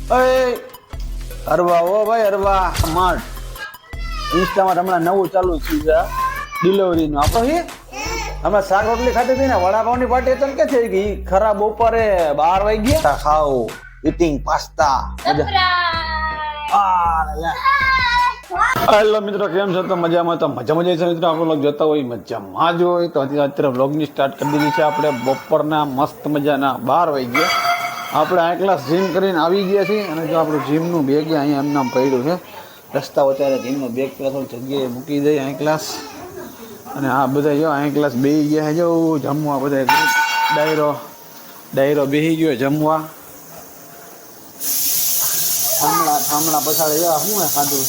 એ અરવા ઓ ભાઈ અરવા સ્માર્ટ ઇન્સ્ટામાં હમણાં નવું ચાલુ થયું છે ડિલિવરીનું આપણો હે હમણાં શાક રોટલી ખાતી હતી ને વડાપાવની પાર્ટી તો કે થઈ ગઈ ખરાબ બપોરે 12 વાગ્યા ખાઓ ઈટિંગ પાસ્તા હેલો મિત્રો, કેમ છો? તો મજામાં છે મિત્રો. આપણે લોક જોતા હોય મજામાં જ હોય તો અત્યારે વ્લોગની સ્ટાર્ટ કરી દીધી છે આપણે. બપોરના મસ્ત મજાના 12 વાગ્યા આપણે આ ક્લાસ જીમ કરીને આવી ગયા છીએ અને જો આપણું જીમનું બેગ અહીંયા એમનામ પડ્યું છે રસ્તા વચ્ચે. જીમનો બેગ પેલા થોડી જગ્યાએ મૂકી દઈએ અહીં ક્લાસ. અને આ બધા જો અહીં ક્લાસ બેસી ગયા જો જમવા બધા ડાયરો બેસી ગયો જમવા. થાંભલા પછાડે જો શું ખાધું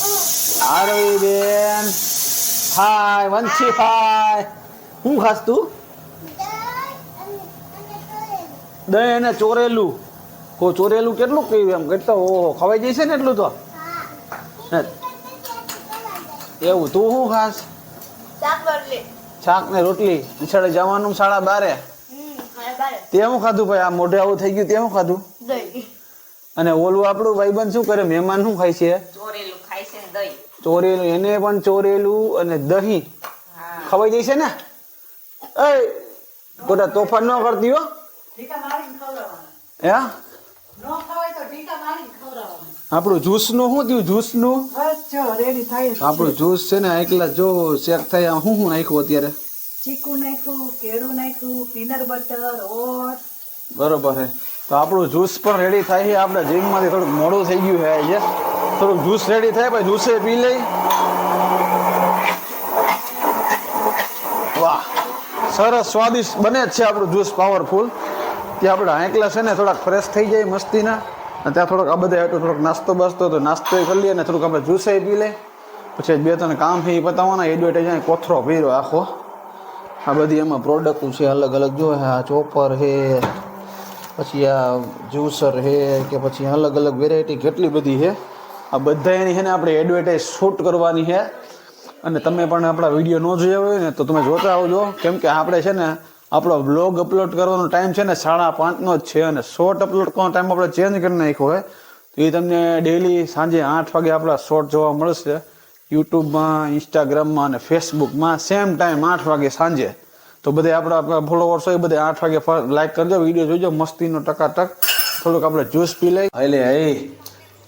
આરવી બેન હાય વંશી હાય શું ખાસ તું? દહીં અને ચોરેલું. ચોરેલું કેટલું કહ્યું એમ કરતો ઓહો ખવાઈ જશે ને એટલું તો. એવું તું શું ખાસ? શાક ને રોટલી. નિશાળે જવાનું 12:30. તે શું ખાધું ભાઈ? આ મોઢે આવું થઈ ગયું તે શું ખાધું? અને ઓલું આપણું ભાઈબંધ શું કરે? મહેમાન શું ખાય છે? ચોરેલું. એને પણ ચોરેલું અને દહીં ખવાઈ જશે ને. એ ગોટા તોફાન ન કરતી હો. આપણું જ્યુસ નું શું થયું? જ્યુસ નું આપણું જ્યુસ છે ને એકલા જો શેક થાય. શું શું નાખ્યું અત્યારે? ચીકુ નાખ્યું, કેળું નાખ્યું, પીનટ બટર, ઓટ. બરોબર છે. તો આપણું જ્યુસ પણ રેડી થાય છે. આપણે જીમમાંથી થોડુંક મોડું થઈ ગયું છે આજે. થોડુંક જ્યુસ રેડી થાય પછી જ્યુસે પી લઈ. વાહ સરસ સ્વાદિષ્ટ બને જ છે આપણું જ્યુસ પાવરફુલ. ત્યાં આપણે આંકલા છે ને થોડાક ફ્રેશ થઈ જાય મસ્તીના. અને ત્યાં થોડોક આ બધા એટલું થોડોક નાસ્તો તો નાસ્તો કરી લઈએ ને થોડુંક આપણે જ્યુસે પી લઈએ. પછી 2-3 કામ છે એ પતાવવાના. એડવર્ટાઈઝ કોથરો ભર્યો આખો. આ બધી એમાં પ્રોડક્ટ છે અલગ અલગ. જો આ ચોપર છે, પછી આ જ્યુસર છે કે પછી અલગ અલગ વેરાયટી કેટલી બધી છે. આ બધા એની છે ને આપણે એડવર્ટાઈઝ શૂટ કરવાની છે. અને તમે પણ આપણા વિડીયો ન જોયા હોય ને તો તમે જોતા આવજો. કેમ કે આપણે છે ને આપણો બ્લોગ અપલોડ કરવાનો ટાઈમ છે ને 5:30નો જ છે. અને શોર્ટ અપલોડ કરવાનો ટાઈમ આપણે ચેન્જ કરી નાખ્યો હોય તો એ તમને ડેઈલી સાંજે 8 વાગે આપણા શોર્ટ જોવા મળશે યુટ્યુબમાં, ઇન્સ્ટાગ્રામમાં અને ફેસબુકમાં. સેમ ટાઈમ 8 વાગે સાંજે. તો બધે આપણા ફોલોવર્સ હોય બધે 8 વાગે લાઈક કરજો, વિડીયો જોઈજો મસ્તીનો ટકાટક. થોડુંક આપણે જ્યુસ પી લઈ. એટલે એ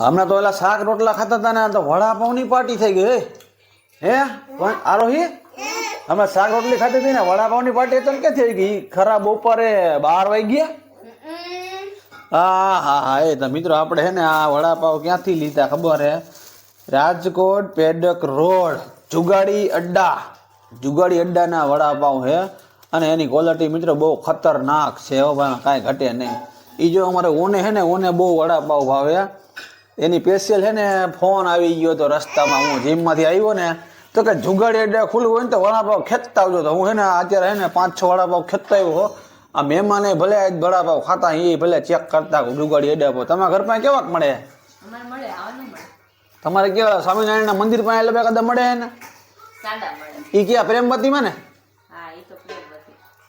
હમણાં તો એલા શાક રોટલા ખાતા હતા ને તો વડાપાવની પાર્ટી થઈ ગઈ. હે પણ આરોહી હમણાં શાક રોટલી ખાતી હતી ને વડાપાવની પાર્ટી તો કે થઈ ગઈ ખરાબ બપોરે 12 વાગ્યા. હા એ તો મિત્રો આપણે છે ને આ વડાપાવ ક્યાંથી લીધા ખબર હે? રાજકોટ પેડક રોડ જુગાડી અડ્ડાના વડાપાવ છે. અને એની ક્વોલિટી મિત્રો બહુ ખતરનાક છે. કાંઈ ઘટે નહીં. એ જો અમારે ઓને છે ને ઓને બહુ વડાપાવ ભાવે. એની સ્પેશિયલ છે ને ફોન આવી ગયો તો રસ્તામાં. હું જીમમાંથી આવ્યો ને તો કે જુગાડી અડ્ડા ખુલ્લું હોય ને તો વડાપાવ ખેંચતા આવજો. તો હું છે ને અત્યારે છે ને 5-6 વડાપાવ ખેંચતા આવ્યો. આ મહેમાને ભલે વડાપાવ ખાતા એ ભલે ચેક કરતા જુગાડી અડ્ડા પર. તમારા ઘર પાસે કેવાક મળે? તમારે કેવા સ્વામિનારાયણના મંદિર પાસે એટલે કદાચ મળે ને? એ ક્યાં પ્રેમવતીમાં ને?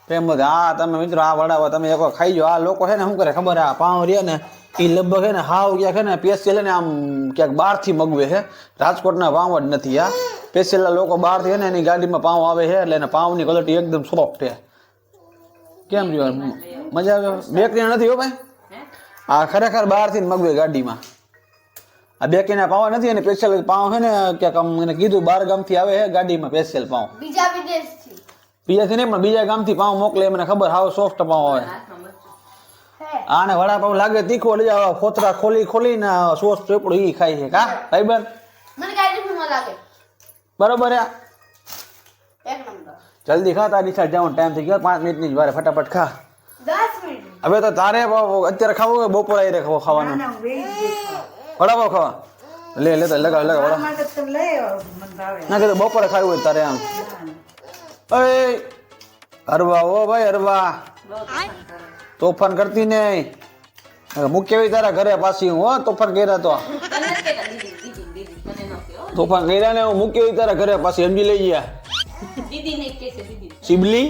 પ્રેમવતી. હા તમે મિત્રો આ વડાપાવ તમે એક વાર ખાઈ જાઓ. આ લોકો છે ને શું કરે ખબર? આ પાઉં રહ્યા ને એ લગભગ છે ને હાવ ક્યાંક છે ને સ્પેશિયલ ને આમ ક્યાંક બહારથી મગવે છે. રાજકોટના પાઉં જ નથી. આ સ્પેશિયલ લોકો બહારથી છે ને એની ગાડીમાં પાઉં આવે છે એટલે એને પાઉંની ક્વોલિટી એકદમ સોફ્ટ છે. કેમ રહ્યો? મજા આવે? બેકરી નથી હો ભાઈ. આ ખરેખર બહારથી જ મગવે ગાડીમાં. આ બેકરીના પાઉં નથી અને સ્પેશિયલ પાઉં છે ને ક્યાંક આમ એને કીધું 12 ગામથી આવે છે ગાડીમાં સ્પેશિયલ પાઉં. બીજાથી નહીં પણ બીજા ગામથી પાઉં મોકલે. મને ખબર હાવ સોફ્ટ પાઉં આવે. આને વડાપાવ લાગે તીખો લઈ જાવ. ફોતરા ખોલીને સોસ ચોપડું ઈ ખાય છે. કા ભાઈબંધ? મને કાઈ તીખું ન લાગે. બરોબર હે. એક નંબર. જલ્દી ખા, તારી નિશાળ જવાનો ટાઈમ થઈ ગયો. 5 મિનિટની જ વારે ફટાફટ ખા. 10 મિનિટ. હવે તો તારે અત્યારે ખાવું હોય બપોરે આવીને ખાવાનું? વડાપાવ ખાવા લે લગાવ વડા ના કીધું બપોરે ખાવું હોય તારે આમ. એ અરવા ઓ ભાઈ અરવા તોફાન કરતી નહીં. મૂકેવી તારા ઘરે પાછી હું તોફાન કર્યા તો તોફાન કર્યા ને હું મૂકેવી તારા ઘરે પાછી સમજી લઈ ગયા. શિબલી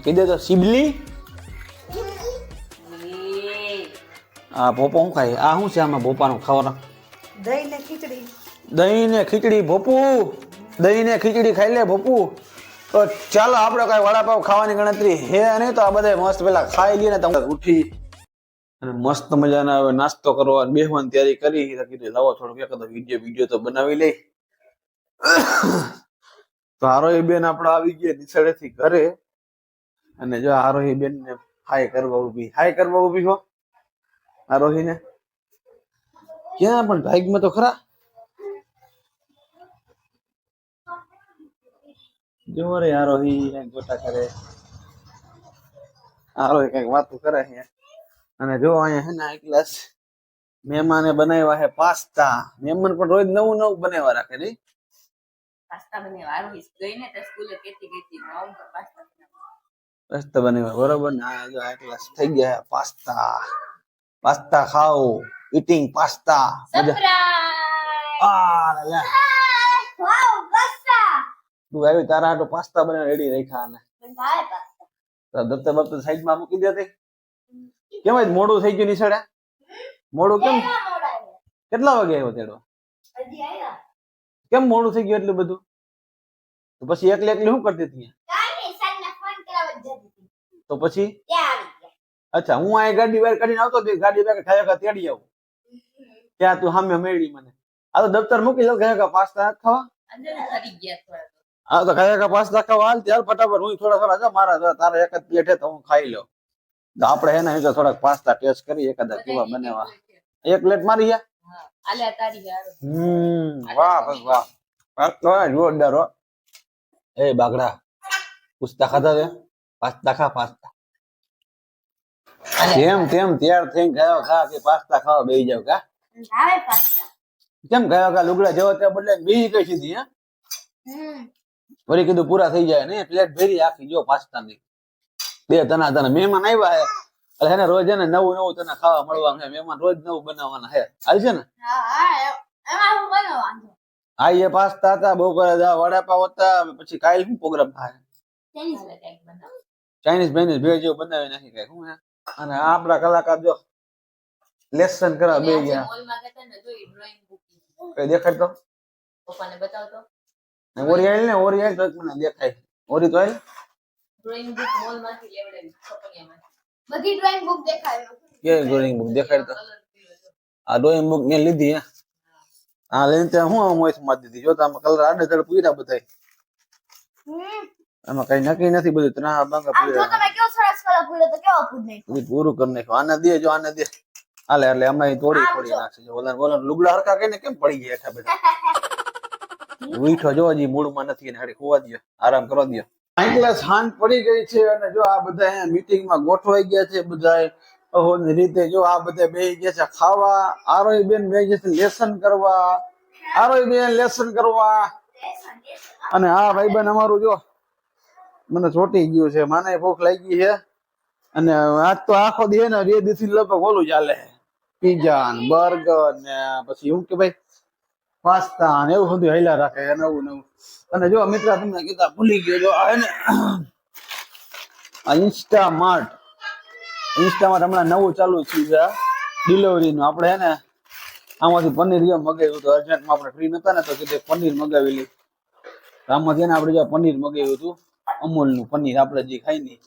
કહી દે તો શિબલી આ ભોપો શું ખાય? આ શું છે આમાં ભોપાનું ખાવાનું? દહીં ને ખીચડી. દહીં ને ખીચડી. ભોપુ દહીં ને ખીચડી ખાઈ લે ભોપુ. તો ચાલો આપણે કઈ વડાપાવ ખાવાની ગણતરી હે નહીં તો આ બધા મસ્ત પેલા ખાઈ લઈએ ને તમે ઉઠી અને મસ્ત મજાના હવે નાસ્તો કરવા બેસવાની તૈયારી કરી કીધું લાવો થોડુંક એકાદો વિડીયો તો બનાવી લઈ. તો આરોહી બેન આપડે આવી ગયા નિશાળેથી ઘરે અને જો આરોહી બેન ને હાય કરવા ઉભી હો. આરોહી ને ક્યાં પણ ભાઈકમાં તો ખરા. જો રે આરોહી ગોટા કરે. આરોહી કઈક વાતો કરે છે અને જો અહીંયા હે ને એક ગ્લાસ મહેમાને બનાવ્યા છે પાસ્તા. મહેમાન પણ રોજ નવું નવું બનાવવા રાખે નહીં. પાસ્તા બનાવ્યા આરોહી ગઈ ને તો સ્કૂલે કેતી મમ્મી પાસ્તા પાસ્તા બનાવ્યા બરોબર ને. આ જો એક ગ્લાસ થઈ ગયા પાસ્તા. પાસ્તા ખાઓ. Eating pasta. સરપ્રાઈઝ વાવ પાસ્તા તું આવી તારા હાટુ પાસ્તા બનાવી રેડી રાખ્યા ને. મને ભાવે પાસ્તા દફતર બફતર સાઈડમાં મૂકી દેતી. કેમ આજ મોડું થઈ ગયું નિશાળે? મોડું કેમ? કેટલા વાગે આવ્યો તેડવા? હજી આયા કેમ મોડું થઈ ગયું એટલું બધું? તો પછી એકલી શું કરતી હતી? કાઈ નહીં સાંજના ફોન કરાવવા જતી હતી તો પછી ત્યાં આવી ગયા. અચ્છા હું આ ગાડી બહાર કાઢીને આવતો હતી. ગાડી બહાર ખાયા તેડી આવું ત્યાં તું સામે મેળી મને. આ તો દફતર મૂકી લો. ખાયા પાસ્તા ખાવા. અંદર ખરી ગયા થોડા હા તો ખાયા પાસ્તા ખાવા હાલ ત્યાર ફટાફટ હું થોડા મારા તારા એક જ પ્લેટ હે તો હું ખાઈ લઉં. તો આપણે હે ને થોડાક પાસ્તા ટેસ્ટ કરી એકાદા કેવા બનાવવા. એક પ્લેટ મારી ગયા. હા આલે તારી યાર વાહ ભાઈ વાહ. પાસ્તા જોરદાર હો. એ બાગડા પૂછતા ખાધા છે? પાસ્તા ખા પાસ્તા. જેમ તેમ તૈયાર થઈને ગયો ખા કે પાસ્તા ખાવા બેસી જાવ કા. ભાવે પાસ્તા કેમ ગયો કા લુગડા જેવો ત્યાં બદલે બેસી કઈ સીધી હે. વળી કીધું પૂરા થઈ જાય ને પ્લેટ ભરી આખી જો પાસ્તા ની. બે તના મહેમાન આવ્યા હે એટલે હે ને રોજ હે ને નવું નવું તને ખાવા મળવાનું છે. મહેમાન રોજ નવું બનાવવાના હે. હાલ છે ને? હા હા એમાં હું બનાવવાનું આ એ પાસ્તા હતા બપોરે વડાપાવ હતા. પછી કાલ શું પ્રોગ્રામ થાય? ચાઇનીઝ કેક બનાવ ચાઇનીઝ બેનીઝ બે જેવું બનાવી નાખી કઈ શું હે. અને આપડા કલાકાર જો લેસન કરવા બે ગયા. મોલમાં ગયા ને જોઈ ડ્રોઈંગ બુક કઈ દેખાડતો પપ્પાને બતાવતો ઓરી આવેલ ને ઓરી આવેલ તો મને દેખાય. ઓરી તો આવેલ ડ્રોઈંગ બુક મોલમાંથી લેવડેલી છોકરીયામાંથી બધી ડ્રોઈંગ બુક દેખાડ્યો કે ડ્રોઈંગ બુક દેખાડતો. આ ડ્રોઈંગ બુક ને લીધી હે. આ લઈને ત્યાં હું મોઈસ માં દીધી. જો આમાં કલર આડે તળ પૂરા બધાય. આમાં કઈ નક્કી નથી બધું. ત્રણ બાંગા પૂરા તમે કેવો સરસ કલર પૂરો તો કેવો પૂર નહીં બધું પૂરું કરી નાખ્યું. આને દે જો આને દે હાલે એટલે અમે થોડી નાખશે. ઓલા લુગડા હરકા કઈને કેમ પડી ગયા એટલા બધા. ઉઠો જો હજી મૂડમાં નથી ને હાડી ખોવા દો આરામ કરવા દો. ક્લાસ હાન પડી ગઈ છે અને જો આ બધા મીટિંગમાં ગોઠવાઈ ગયા છે. બધા રીતે જો આ બધા બેસી ગયા છે ખાવા. આરોહી બેન બેસી ગયા છે લેસન કરવા. આરોહી બેન લેસન કરવા અને આ ભાઈબંધ અમારું જો મને ચોટી ગયું છે. માને ભૂખ લાગી છે અને આજ તો આખો દી ને બે દિવસથી લગભગ ઓલું ચાલે. પીઝા ને બર્ગર ને પછી એવું કે ભાઈ પાસ્તા ને એવું બધું હેલા રાખે નવું નવું. અને જો મિત્ર તમને કીધા ભૂલી ગયો જો આ ને ઇન્સ્ટામાર્ટ હમણાં નવું ચાલુ છે ડિલિવરી નું. આપણે હે ને આમાંથી પનીર જો મગાવ્યું હતું અર્જન્ટમાં. આપણે ફ્રી નતા ને તો કીધું પનીર મગાવી લઈ. આમાંથી ને આપણે જો પનીર મગાવ્યું હતું અમૂલ નું પનીર આપણે જે ખાઈ નહીં.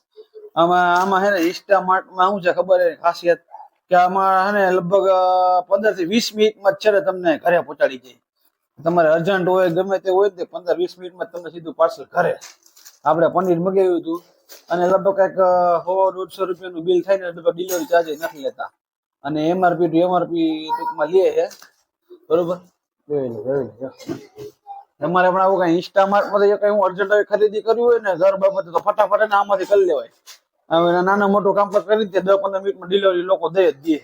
આમાં હે ને ઇન્સ્ટામાર્ટમાં શું છે ખબર હે ખાસિયત કે આમાં હે ને લગભગ 15 થી 20 મિનિટમાં છે તમને ઘરે પહોંચાડી જાય. તમારે અર્જન્ટ હોય ગમે તે હોય ને 15-20 મિનિટમાં તમને સીધું પાર્સલ ઘરે. આપણે પનીર મગાવ્યું હતું અને લગભગ કઈક 100-150 રૂપિયાનું બિલ થાય ને ડિલિવરી ચાર્જ નથી લેતા. અને એમઆરપી ટૂંકમાં લે છે બરોબર. તમારે પણ આવું કઈ ઇન્સ્ટામાર્ટમાં કઈ હું અર્જન્ટ ખરીદી કરવી હોય ને ઘર બાબતે તો ફટાફટ ને આમાંથી કરી લેવાય. હવે નાના મોટું કામ કરી દે 10-15 મિનિટમાં ડિલિવરી લોકો દે જ દે.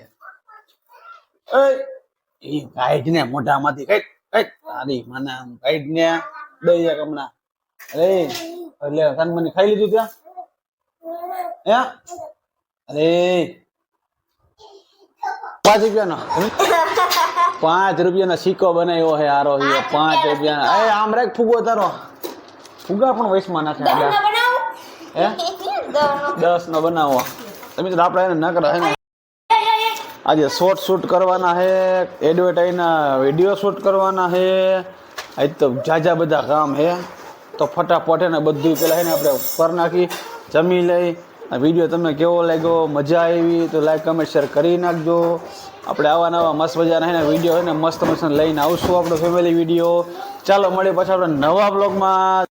એ કાઢ ને મોઢામાંથી કઈક તારી મને કાઢ ને દઈ જાય હમણાં. અરે એટલે તનમની ખાઈ લીધું ત્યાં હે? અરે 5 રૂપિયાનો 5 રૂપિયાનો સિક્કો બનાવ્યો હે આરોહી. 5 રૂપિયાનો. એ આમ રાખ ફુગો તારો. ફુગા પણ વૈસમાં નાખે. હે 10 નો બનાવો તમે તો આપણે એને ન કરે હે ને આજે શોર્ટ શૂટ કરવાના છે, એડવર્ટાઈઝના વિડીયો શૂટ કરવાના છે. આજ તો જાજા બધા કામ છે. તો ફટાફટ હે ને બધું પહેલાં છે ને આપણે કરી નાખી, જમી લઈ. આ વિડીયો તમને કેવો લાગ્યો, મજા આવી તો લાઈક કમેન્ટ શેર કરી નાખજો. આપણે આવા નવા મસ્ત મજાના છે ને વિડીયો છે ને મસ્ત મસ્ત લઈને આવશું આપણો ફેમિલી વિડીયો. ચાલો મળીએ પાછા આપણે નવા બ્લોગમાં.